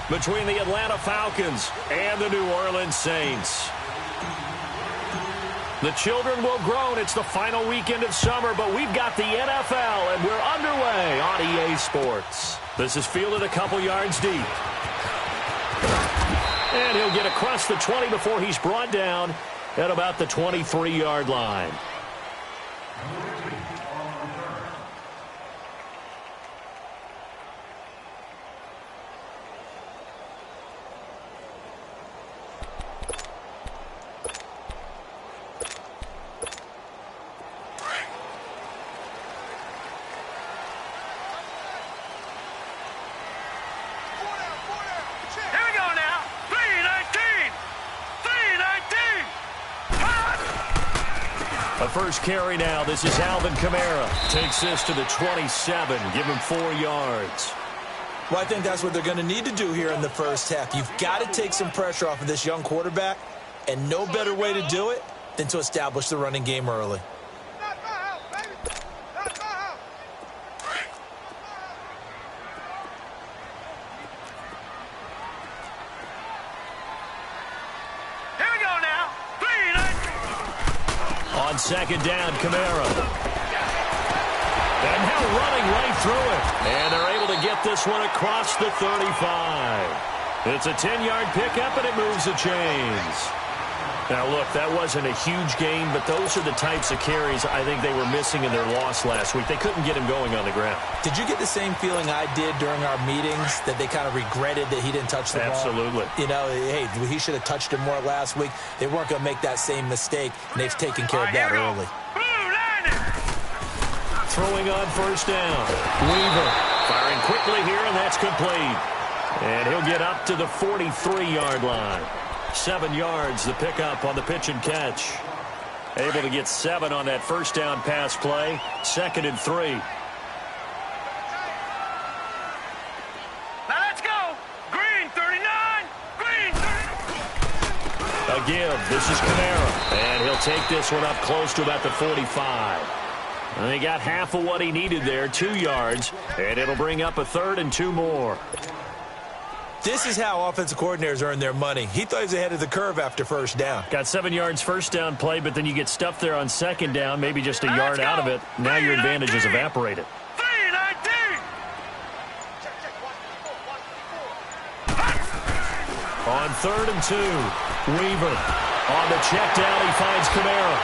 between the Atlanta Falcons and the New Orleans Saints. The children will groan. It's the final weekend of summer, but we've got the NFL, and we're underway on EA Sports. This is fielded a couple yards deep. And he'll get across the 20 before he's brought down at about the 23-yard line. First carry now. This is Alvin Kamara. Takes this to the 27. Give him 4 yards. Well, I think that's what they're going to need to do here in the first half. You've got to take some pressure off of this young quarterback, and no better way to do it than to establish the running game early. Second down, Kamara. And now running right through it. And they're able to get this one across the 35. It's a 10-yard pickup, and it moves the chains. Now, look, that wasn't a huge gain, but those are the types of carries I think they were missing in their loss last week. They couldn't get him going on the ground. Did you get the same feeling I did during our meetings, that they kind of regretted that he didn't touch the ball? Absolutely. You know, hey, he should have touched it more last week. They weren't going to make that same mistake, and they've taken care of that early. Throwing on first down. Weaver firing quickly here, and that's complete. And he'll get up to the 43-yard line. 7 yards, the pickup on the pitch and catch. Able to get 7 on that first down pass play. 2nd and 3. Now let's go. Green 39. Green 39. A give. This is Kamara. And he'll take this one up close to about the 45. And he got half of what he needed there, 2 yards. And it'll bring up a 3rd and 2 more. This is how offensive coordinators earn their money. He thought he was ahead of the curve after first down. Got 7 yards first down play, but then you get stuffed there on second down, maybe just a yard out of it. Now your advantage is evaporated. 3-19. On 3rd and 2, Weaver. On the check down, he finds Kamara.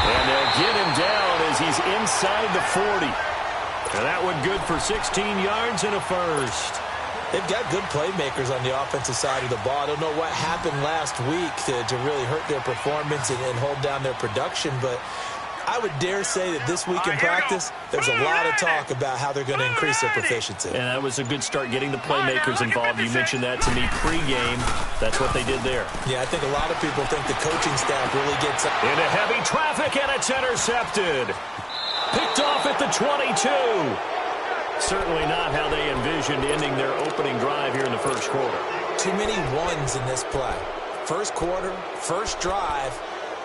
And they'll get him down as he's inside the 40. And that one good for 16 yards and a first. They've got good playmakers on the offensive side of the ball. I don't know what happened last week to really hurt their performance and hold down their production, but I would dare say that this week in practice, there's a lot of talk about how they're going to increase their proficiency. And that was a good start getting the playmakers involved. You mentioned that to me pregame. That's what they did there. Yeah, I think a lot of people think the coaching staff really gets up. Into heavy traffic, and it's intercepted. Picked off at the 22. Certainly not how they envisioned ending their opening drive here in the first quarter. Too many ones in this play. First quarter, first drive,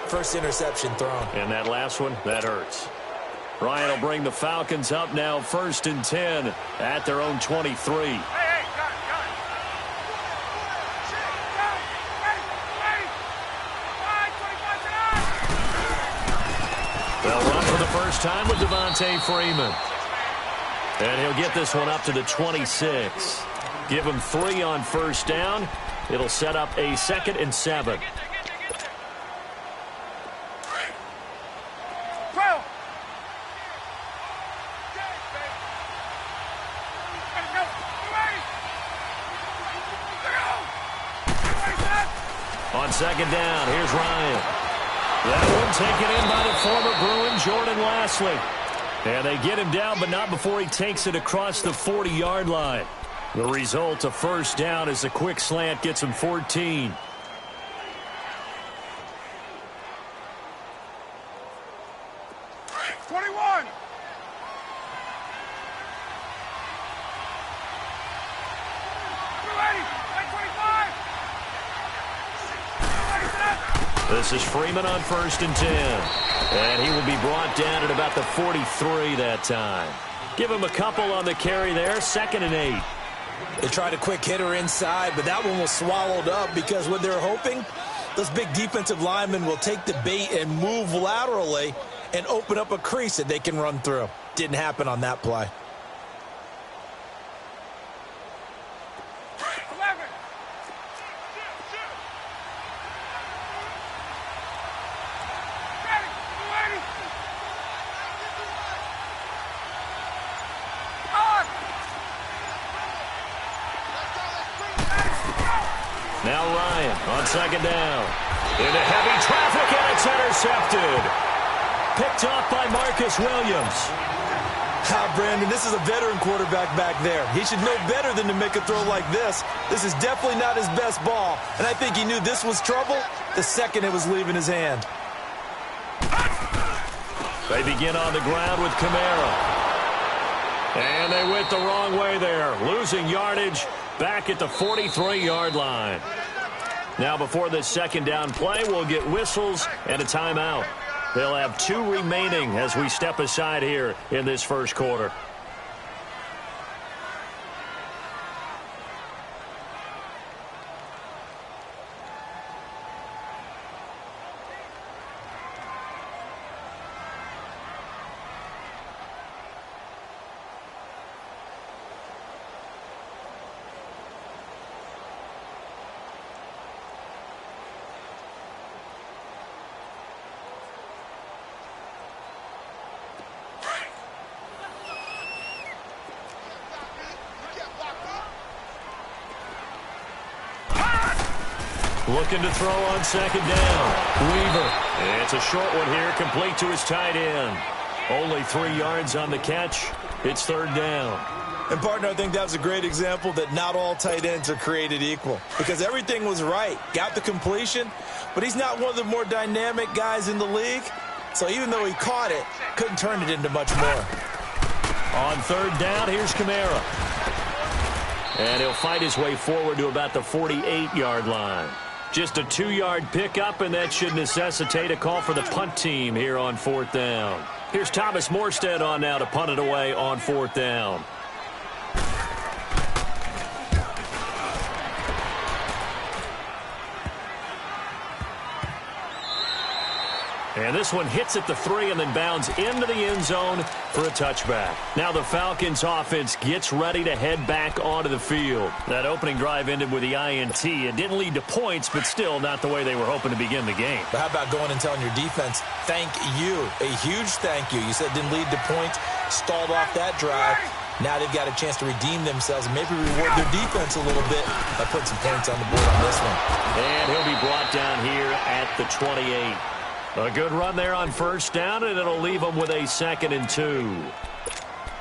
first interception thrown. And that last one, that hurts. Ryan will bring the Falcons up now 1st and 10 at their own 23. They'll run for the first time with Devontae Freeman. And he'll get this one up to the 26. Give him 3 on first down. It'll set up a 2nd and 7. On second down, here's Ryan. That one taken in by the former Bruin, Jordan Lasley. And they get him down, but not before he takes it across the 40-yard line. The result, a first down as the quick slant gets him 14. This is Freeman on 1st and 10. And he will be brought down at about the 43 that time. Give him a couple on the carry there, 2nd and 8. They tried a quick hitter inside, but that one was swallowed up because what they're hoping, those big defensive linemen will take the bait and move laterally and open up a crease that they can run through. Didn't happen on that play. Now Ryan on second down. Into heavy traffic, and it's intercepted. Picked off by Marcus Williams. Brandon, this is a veteran quarterback back there. He should know better than to make a throw like this. This is definitely not his best ball, and I think he knew this was trouble the second it was leaving his hand. They begin on the ground with Kamara. And they went the wrong way there, losing yardage back at the 43-yard line. Now before this second down play, we'll get whistles and a timeout. They'll have 2 remaining as we step aside here in this first quarter. Looking to throw on second down. Weaver. It's a short one here, complete to his tight end. Only 3 yards on the catch. It's third down. And, partner, I think that was a great example that not all tight ends are created equal. Because everything was right. Got the completion, but he's not one of the more dynamic guys in the league. So even though he caught it, couldn't turn it into much more. On third down, here's Kamara. And he'll fight his way forward to about the 48-yard line. Just a 2-yard pickup, and that should necessitate a call for the punt team here on fourth down. Here's Thomas Morstead on now to punt it away on fourth down. And this one hits at the 3 and then bounds into the end zone for a touchback. Now the Falcons offense gets ready to head back onto the field. That opening drive ended with the INT. It didn't lead to points, but still not the way they were hoping to begin the game. But how about going and telling your defense, thank you, a huge thank you. You said it didn't lead to points, stalled off that drive. Now they've got a chance to redeem themselves and maybe reward their defense a little bit by putting some points on the board on this one. And he'll be brought down here at the 28. A good run there on first down, and it'll leave them with a 2nd and 2.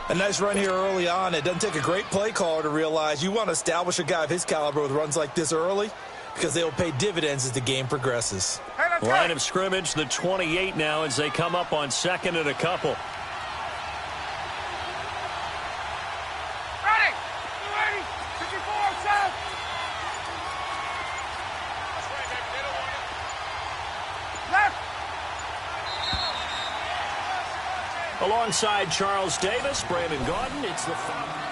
A nice run here early on. It doesn't take a great play caller to realize you want to establish a guy of his caliber with runs like this early because they will pay dividends as the game progresses. Line of scrimmage, the 28 now as they come up on 2nd and a couple. Ready! 54, south! Left! Alongside Charles Davis, Brandon Gaudin, it's the Falcons.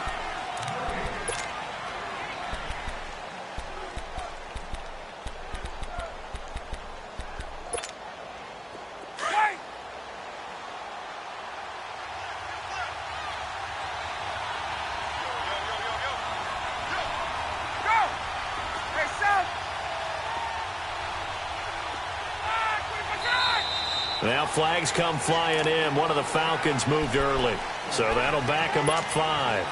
Now flags come flying in. One of the Falcons moved early, so that'll back them up 5.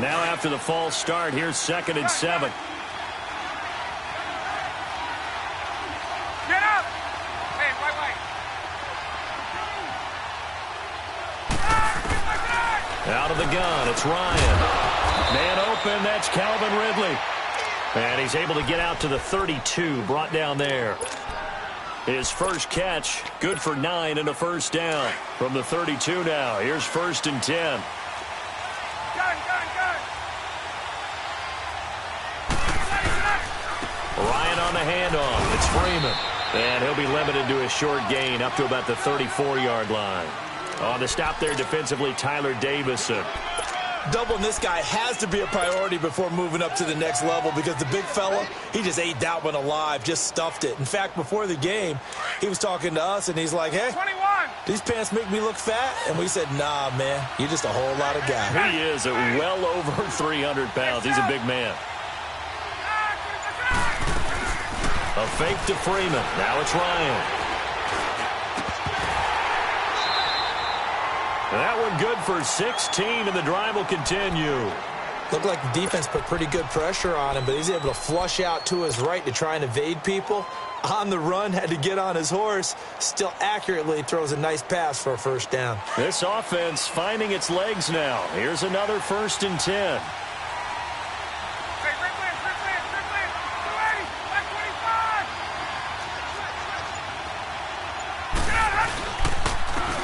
Now after the false start, here's 2nd and 7. Get up! Hey, wait. Out of the gun, it's Ryan. Man open, that's Calvin Ridley. And he's able to get out to the 32, brought down there. His first catch, good for 9 and a first down. From the 32 now, here's 1st and 10. Gun! Ryan on the handoff. It's Freeman. And he'll be limited to a short gain up to about the 34-yard line. On the stop there defensively, Tyler Davison. Doubling this guy has to be a priority before moving up to the next level because the big fella, he just ate that one alive, just stuffed it. In fact, before the game, he was talking to us, and he's like, hey, 21. these pants make me look fat? And we said, nah, man, you're just a whole lot of guy. He is at well over 300 pounds. He's a big man. A fake to Freeman. Now it's Ryan. That one good for 16, and the drive will continue. Looked like the defense put pretty good pressure on him, but he's able to flush out to his right to try and evade people. On the run, had to get on his horse. Still accurately throws a nice pass for a first down. This offense finding its legs now. Here's another 1st and 10.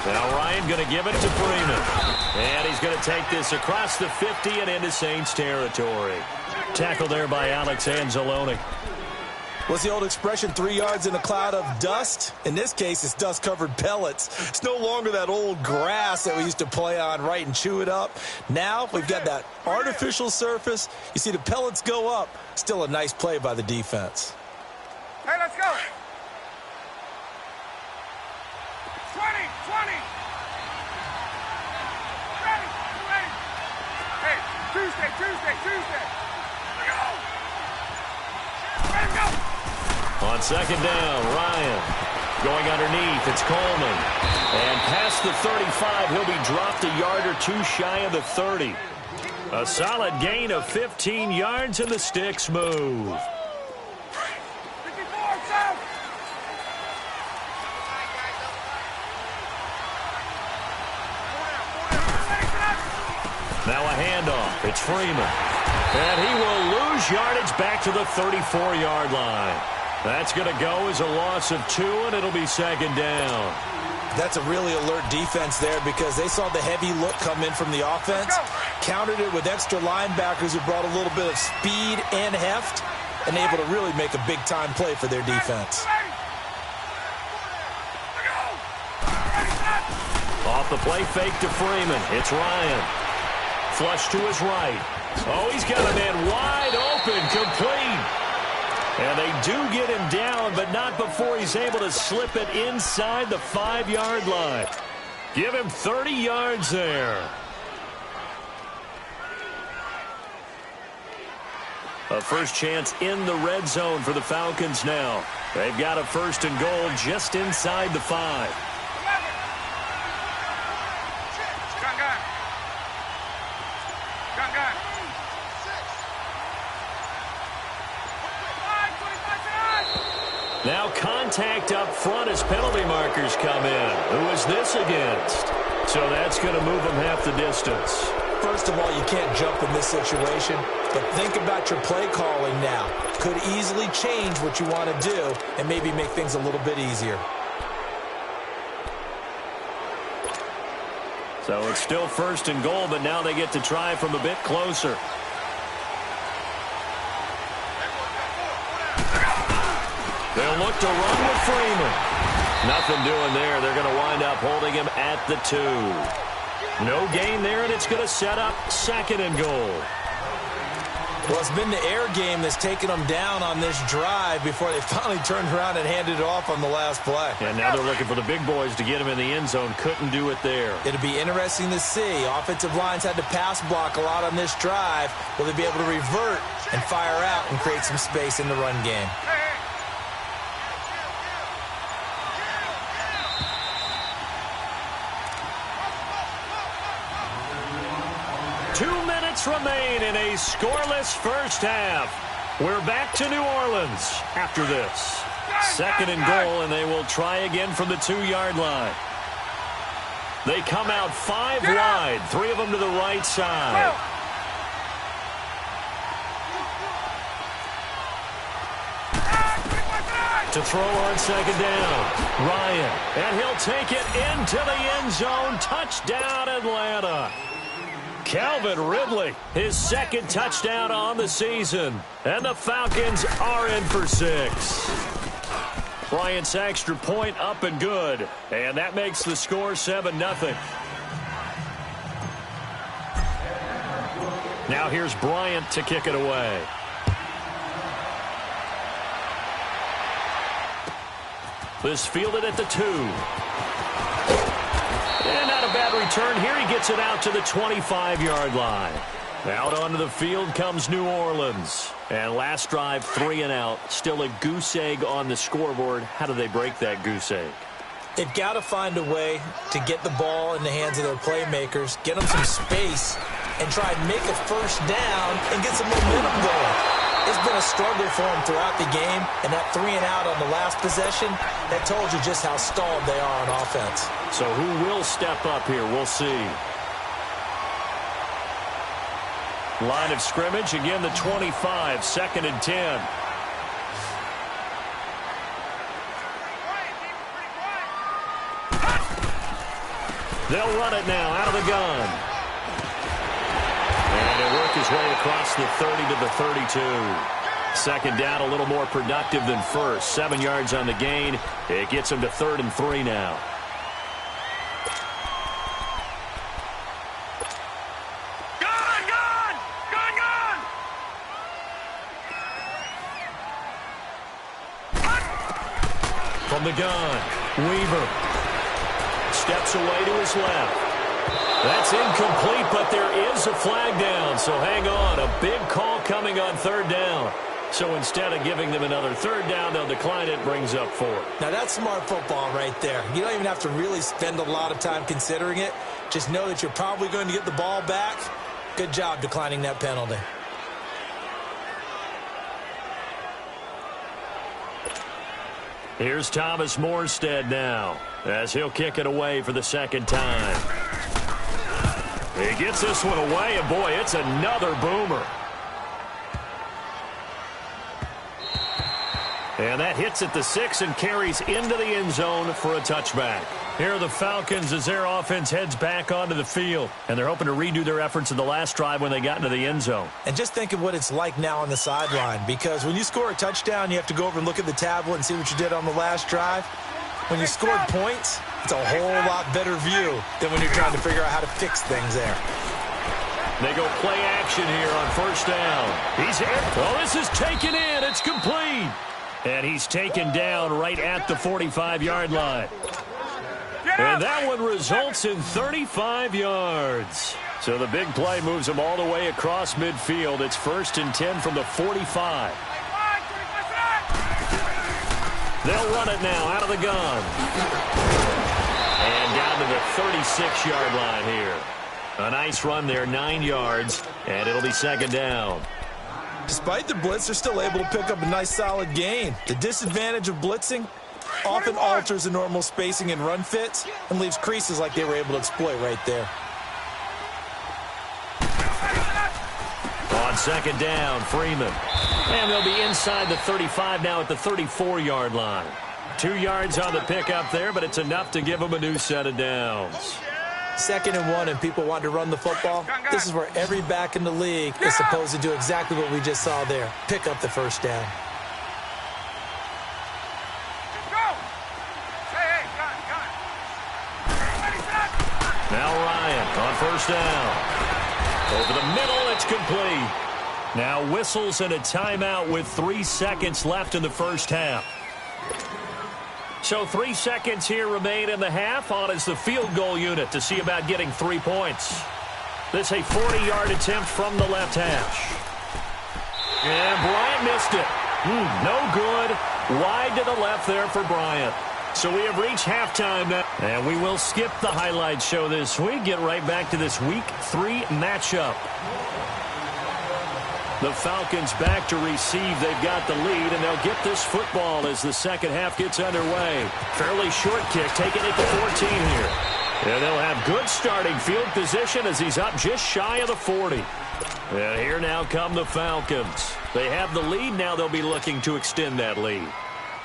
Now Ryan going to give it to Freeman. And he's going to take this across the 50 and into Saints territory. Tackle there by Alex Anzalone. What's the old expression, 3 yards in a cloud of dust? In this case, it's dust-covered pellets. It's no longer that old grass that we used to play on, right, and chew it up. Now we've got that artificial surface. You see the pellets go up. Still a nice play by the defense. Hey, let's go. 20. Ready. Hey, Tuesday. Ready to go. On 2nd down, Ryan going underneath. It's Coleman. And past the 35, he'll be dropped a yard or 2 shy of the 30. A solid gain of 15 yards, and the sticks move. 54, south. Now a handoff. It's Freeman. And he will lose yardage back to the 34-yard line. That's going to go as a loss of 2, and it'll be 2nd down. That's a really alert defense there because they saw the heavy look come in from the offense, countered it with extra linebackers who brought a little bit of speed and heft, and able to really make a big-time play for their defense. Off the play fake to Freeman. It's Ryan. Flush to his right. Oh, he's got a man wide open, complete. And they do get him down, but not before he's able to slip it inside the 5-yard line. Give him 30 yards there. A first chance in the red zone for the Falcons now. They've got a 1st and goal just inside the 5. Now contact up front as penalty markers come in. Who is this against? So that's going to move them half the distance. First of all, you can't jump in this situation, but think about your play calling now. Could easily change what you want to do and maybe make things a little bit easier. So it's still 1st and goal, but now they get to try from a bit closer. They'll look to run with Freeman. Nothing doing there. They're going to wind up holding him at the 2. No gain there, and it's going to set up 2nd and goal. Well, it's been the air game that's taken them down on this drive before they finally turned around and handed it off on the last play. And now they're looking for the big boys to get him in the end zone. Couldn't do it there. It'll be interesting to see. Offensive lines had to pass block a lot on this drive. Will they be able to revert and fire out and create some space in the run game? 2 minutes remain in a scoreless first half. We're back to New Orleans after this. 2nd and goal, and they will try again from the 2-yard line. They come out 5 wide, 3 of them to the right side. To throw on 2nd down, Ryan, and he'll take it into the end zone. Touchdown, Atlanta. Calvin Ridley, his 2nd touchdown on the season. And the Falcons are in for 6. Bryant's extra point up and good. And that makes the score 7-0. Now here's Bryant to kick it away. This fielded at the 2. And not a bad return here. He gets it out to the 25-yard line. Out onto the field comes New Orleans. And last drive, 3 and out. Still a goose egg on the scoreboard. How do they break that goose egg? They've got to find a way to get the ball in the hands of their playmakers, get them some space, and try and make a first down and get some momentum going. It's been a struggle for them throughout the game, and that 3 and out on the last possession, that told you just how stalled they are on offense. So who will step up here? We'll see. Line of scrimmage, again the 25, 2nd and 10. They'll run it now out of the gun. And he'll work his way across the 30 to the 32. 2nd down, a little more productive than first. 7 yards on the gain. It gets him to 3rd and 3 now. From the gun, Weaver steps away to his left. That's incomplete, but there is a flag down, so hang on. A big call coming on 3rd down. So instead of giving them another 3rd down, they'll decline it, brings up 4. Now that's smart football right there. You don't even have to really spend a lot of time considering it. Just know that you're probably going to get the ball back. Good job declining that penalty. Here's Thomas Morstead now, as he'll kick it away for the 2nd time. He gets this one away, and boy, it's another boomer. And that hits at the 6 and carries into the end zone for a touchback. Here are the Falcons as their offense heads back onto the field. And they're hoping to redo their efforts in the last drive when they got into the end zone. And just think of what it's like now on the sideline. Because when you score a touchdown, you have to go over and look at the tablet and see what you did on the last drive. When you scored points, it's a whole lot better view than when you're trying to figure out how to fix things there. They go play action here on 1st down. He's hit. Oh, this is taken in. It's complete. And he's taken down right at the 45-yard line. And that one results in 35 yards. So the big play moves them all the way across midfield. It's 1st and 10 from the 45. They'll run it now out of the gun. And down to the 36-yard line here. A nice run there, 9 yards, and it'll be 2nd down. Despite the blitz, they're still able to pick up a nice solid gain. The disadvantage of blitzing often alters the normal spacing and run fits and leaves creases like they were able to exploit right there. On 2nd down, Freeman. And they'll be inside the 35 now at the 34-yard line. 2 yards on the pickup there, but it's enough to give them a new set of downs. 2nd and 1 and people want to run the football. This is where every back in the league is supposed to do exactly what we just saw there. Pick up the 1st down. Now Ryan on 1st down. Over the middle, it's complete. Now whistles and a timeout with 3 seconds left in the 1st half. So 3 seconds here remain in the half. On is the field goal unit to see about getting 3 points. This a 40-yard attempt from the left hash. And Bryant missed it. No good. Wide to the left there for Bryant. So we have reached halftime now. And we will skip the highlight show this week. Get right back to this Week 3 matchup. The Falcons back to receive. They've got the lead, and they'll get this football as the 2nd half gets underway. Fairly short kick, taking it to 14 here. And they'll have good starting field position as he's up just shy of the 40. And here now come the Falcons. They have the lead. Now they'll be looking to extend that lead.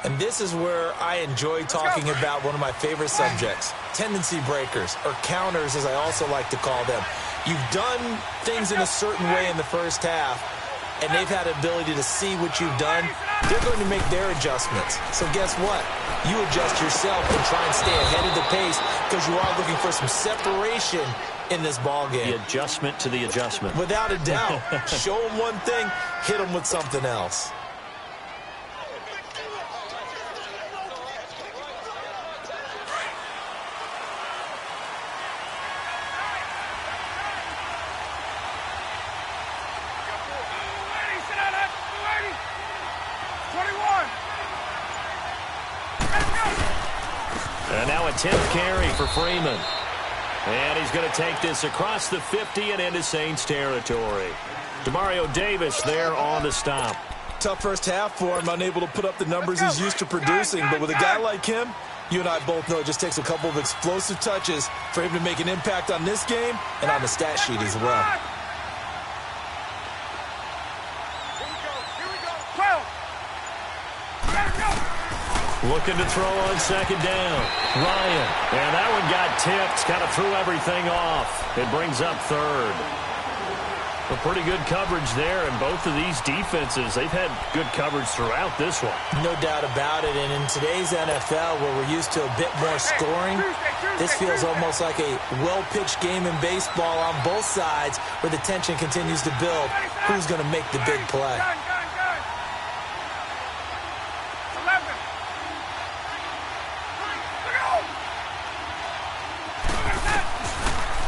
And this is where I enjoy talking about one of my favorite subjects, tendency breakers, or counters as I also like to call them. You've done things in a certain way in the 1st half. and they've had the ability to see what you've done, they're going to make their adjustments. So guess what? You adjust yourself and try and stay ahead of the pace because you are looking for some separation in this ball game. The adjustment to the adjustment. Without a doubt. Show them one thing, hit them with something else. And now a 10th carry for Freeman. And he's going to take this across the 50 and into Saints territory. Demario Davis there on the stop. Tough first half for him, unable to put up the numbers he's used to producing. But with a guy like him, you and I both know it just takes a couple of explosive touches for him to make an impact on this game and on the stat sheet as well. Looking to throw on second down. Ryan. And that one got tipped. Kind of threw everything off. It brings up third. A pretty good coverage there, and both of these defenses, they've had good coverage throughout this one. No doubt about it, and in today's NFL, where we're used to a bit more scoring, this feels almost like a well-pitched game in baseball on both sides, where the tension continues to build. Who's going to make the big play?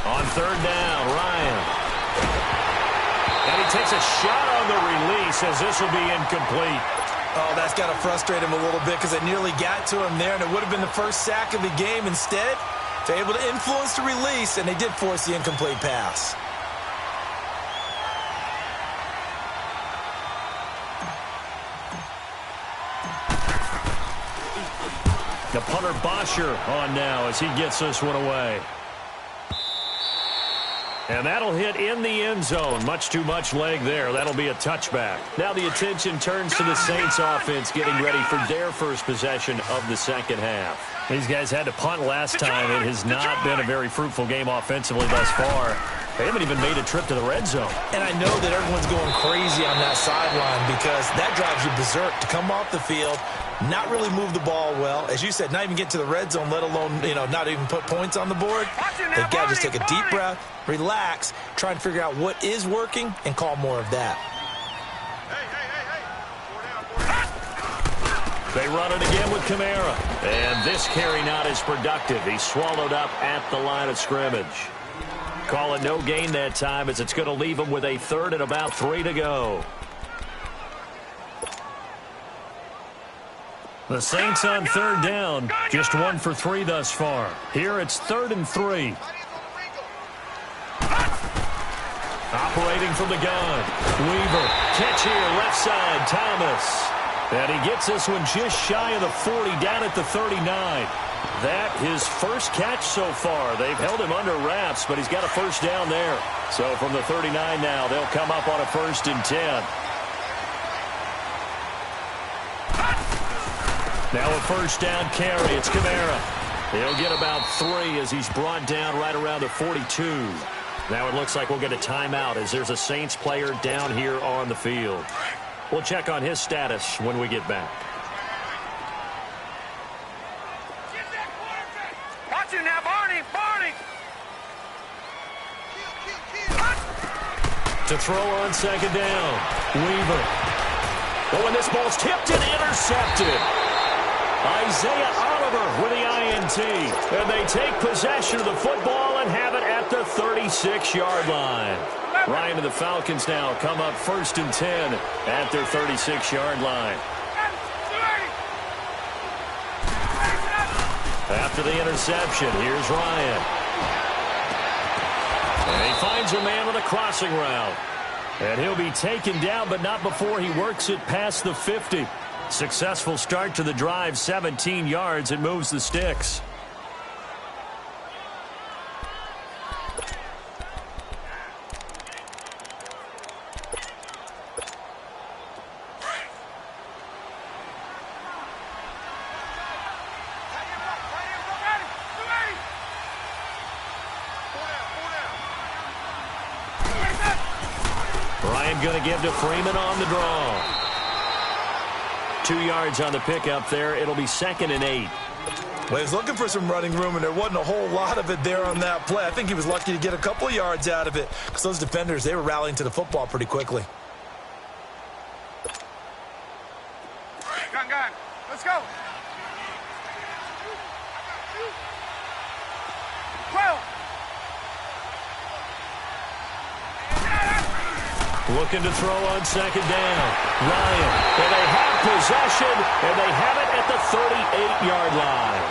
On third down, Ryan. And he takes a shot on the release as this will be incomplete. Oh, that's got to frustrate him a little bit because it nearly got to him there, and it would have been the first sack of the game. Instead, they're able to influence the release, and they did force the incomplete pass. The punter Bosher on now as he gets this one away. And that'll hit in the end zone. Much too much leg there. That'll be a touchback. Now the attention turns to the Saints offense getting ready for their first possession of the second half. These guys had to punt last time. It has not been a very fruitful game offensively thus far. They haven't even made a trip to the red zone. And I know that everyone's going crazy on that sideline because that drives you berserk to come off the field, not really move the ball well. As you said, not even get to the red zone, let alone, not even put points on the board. They've got to just take a deep breath, relax, try and figure out what is working, and call more of that. They run it again with Kamara. And this carry not as productive. He's swallowed up at the line of scrimmage. Call it no gain that time as it's going to leave him with a third and about 3 to go. The Saints on third down, just 1 for 3 thus far. Here it's 3rd and 3. Operating from the gun. Weaver, catch here, left side, Thomas. And he gets this one just shy of the 40, down at the 39. That his first catch so far. They've held him under wraps, but he's got a first down there. So from the 39 now, they'll come up on a 1st and 10. Now a first down carry. It's Kamara. He'll get about 3 as he's brought down right around the 42. Now it looks like we'll get a timeout as there's a Saints player down here on the field. We'll check on his status when we get back. Watch him now, Barney! To throw on second down. Weaver. Oh, and this ball's tipped and intercepted. Isaiah Oliver with the INT. And they take possession of the football and have it at the 36-yard line. Ryan and the Falcons now come up 1st and 10 at their 36-yard line. After the interception, here's Ryan. And he finds a man on a crossing route. And he'll be taken down, but not before he works it past the 50. Successful start to the drive, 17 yards. It moves the sticks. going to give to Freeman on the draw. 2 yards on the pickup there. It'll be 2nd and 8. Well, he was looking for some running room, and there wasn't a whole lot of it there on that play. I think he was lucky to get a couple of yards out of it because those defenders, they were rallying to the football pretty quickly. Gun. Let's go. 12. Looking to throw on 2nd down. Ryan, and they have possession, and they have it at the 38-yard line.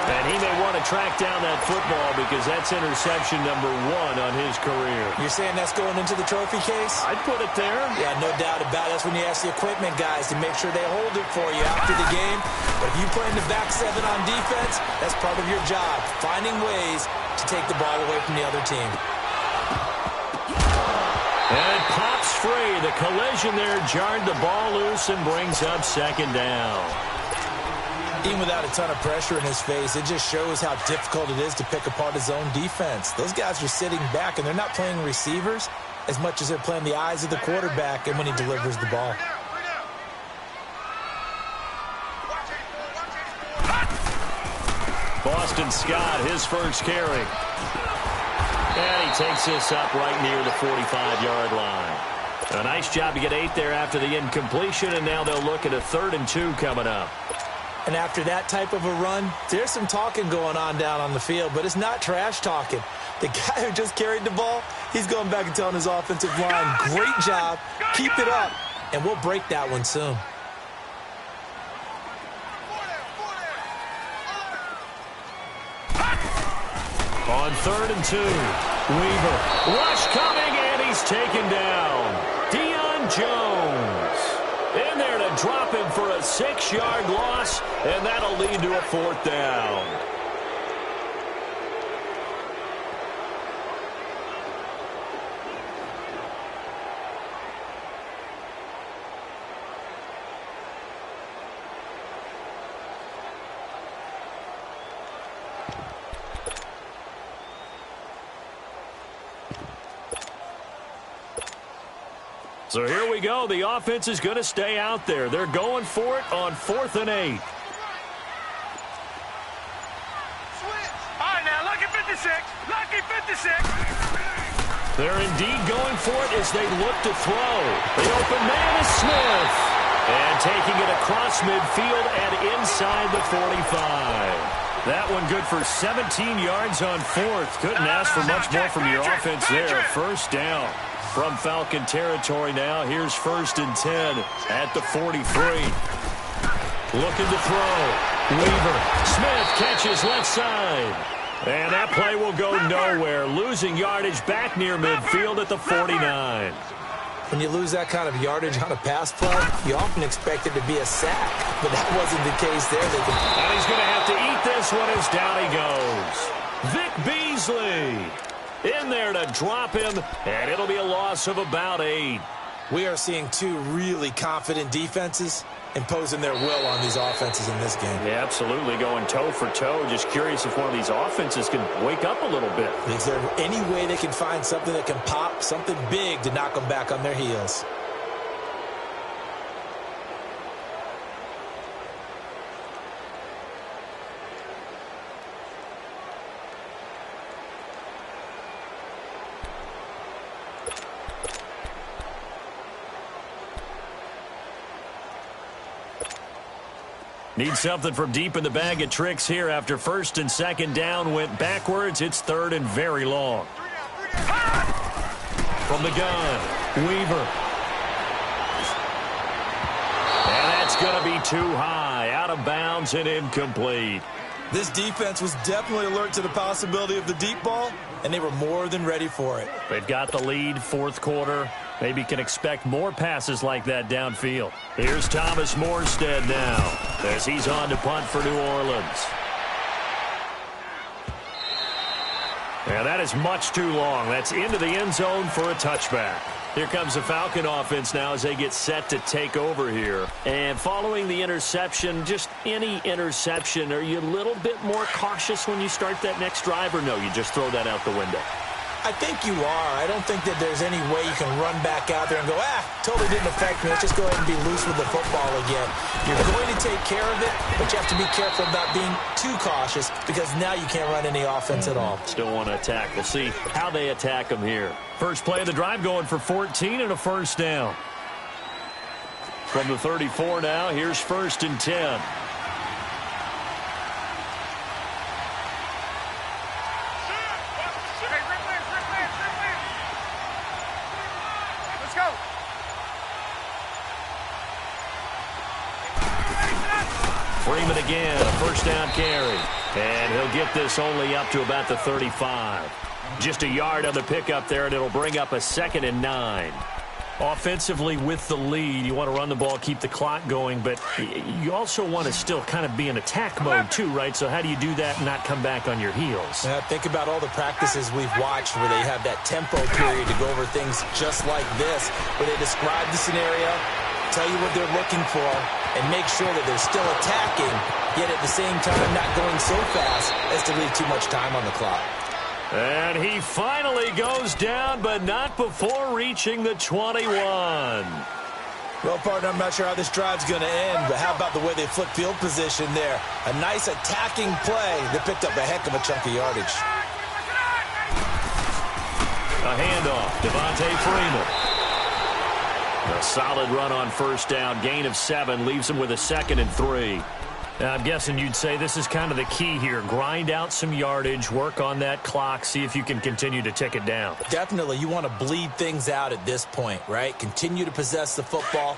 And he may want to track down that football because that's interception number 1 on his career. You're saying that's going into the trophy case? I'd put it there. Yeah, no doubt about it. That's when you ask the equipment guys to make sure they hold it for you after the game. But if you play in the back 7 on defense, that's part of your job, finding ways to take the ball away from the other team. And it pops free. The collision there jarred the ball loose and brings up 2nd down. Even without a ton of pressure in his face, it just shows how difficult it is to pick apart his own defense. Those guys are sitting back, and they're not playing receivers as much as they're playing the eyes of the quarterback and when he delivers the ball. Boston Scott, his first carry. And he takes this up right near the 45-yard line. A nice job to get 8 there after the incompletion, and now they'll look at a 3rd and 2 coming up. And after that type of a run, there's some talking going on down on the field, but it's not trash talking. The guy who just carried the ball, he's going back and telling his offensive line, great job, keep it up, and we'll break that one soon. On 3rd and 2, Weaver. Rush coming, and he's taken down. Deion Jones in there to drop him for a 6-yard loss, and that'll lead to a 4th down. So here we go. The offense is going to stay out there. They're going for it on 4th and 8. All right, now, lucky 56. Lucky 56. They're indeed going for it as they look to throw. The open man is Smith. And taking it across midfield and inside the 45. That one good for 17 yards on 4th. Couldn't ask for much more from your offense there. 1st down. From Falcon territory now, here's 1st and 10 at the 43. Looking to throw. Weaver. Smith catches left side. And that play will go nowhere. Losing yardage back near midfield at the 49. When you lose that kind of yardage on a pass play, you often expect it to be a sack. But that wasn't the case there. And he's going to have to eat this one as down he goes. Vic Beasley in there to drop him, and it'll be a loss of about 8. We are seeing 2 really confident defenses imposing their will on these offenses in this game. Yeah, absolutely, going toe for toe. Just curious if one of these offenses can wake up a little bit. Is there any way they can find something that can pop, something big to knock them back on their heels? Need something from deep in the bag of tricks here after 1st and 2nd down went backwards. It's 3rd and very long. From the gun, Weaver. And that's going to be too high, out of bounds and incomplete. This defense was definitely alert to the possibility of the deep ball, and they were more than ready for it. They've got the lead, 4th quarter. Maybe can expect more passes like that downfield. Here's Thomas Morstead now as he's on to punt for New Orleans. And that is much too long. That's into the end zone for a touchback. Here comes the Falcon offense now as they get set to take over here. And following the interception, just any interception, are you a little bit more cautious when you start that next drive, or no, you just throw that out the window? I think you are. I don't think that there's any way you can run back out there and go, totally didn't affect me. Let's just go ahead and be loose with the football again. You're going to take care of it, but you have to be careful about being too cautious because now you can't run any offense at all. Still want to attack. We'll see how they attack them here. First play of the drive going for 14 and a first down. From the 34 now, here's 1st and 10. Freeman again, a first down carry. And he'll get this only up to about the 35. Just a yard on the pickup there, and it'll bring up a 2nd and 9. Offensively with the lead, you want to run the ball, keep the clock going, but you also want to still kind of be in attack mode too, right? So how do you do that and not come back on your heels? Think about all the practices we've watched where they have that tempo period to go over things just like this, where they describe the scenario, tell you what they're looking for, and make sure that they're still attacking, yet at the same time not going so fast as to leave too much time on the clock. And he finally goes down, but not before reaching the 21. Well, partner, I'm not sure how this drive's going to end, but how about the way they flip field position there? A nice attacking play that picked up a heck of a chunk of yardage. A handoff, Devontae Freeman. A solid run on first down, gain of 7, leaves him with a 2nd and 3. Now, I'm guessing you'd say this is kind of the key here. Grind out some yardage, work on that clock, see if you can continue to tick it down. Definitely. You want to bleed things out at this point, right? Continue to possess the football,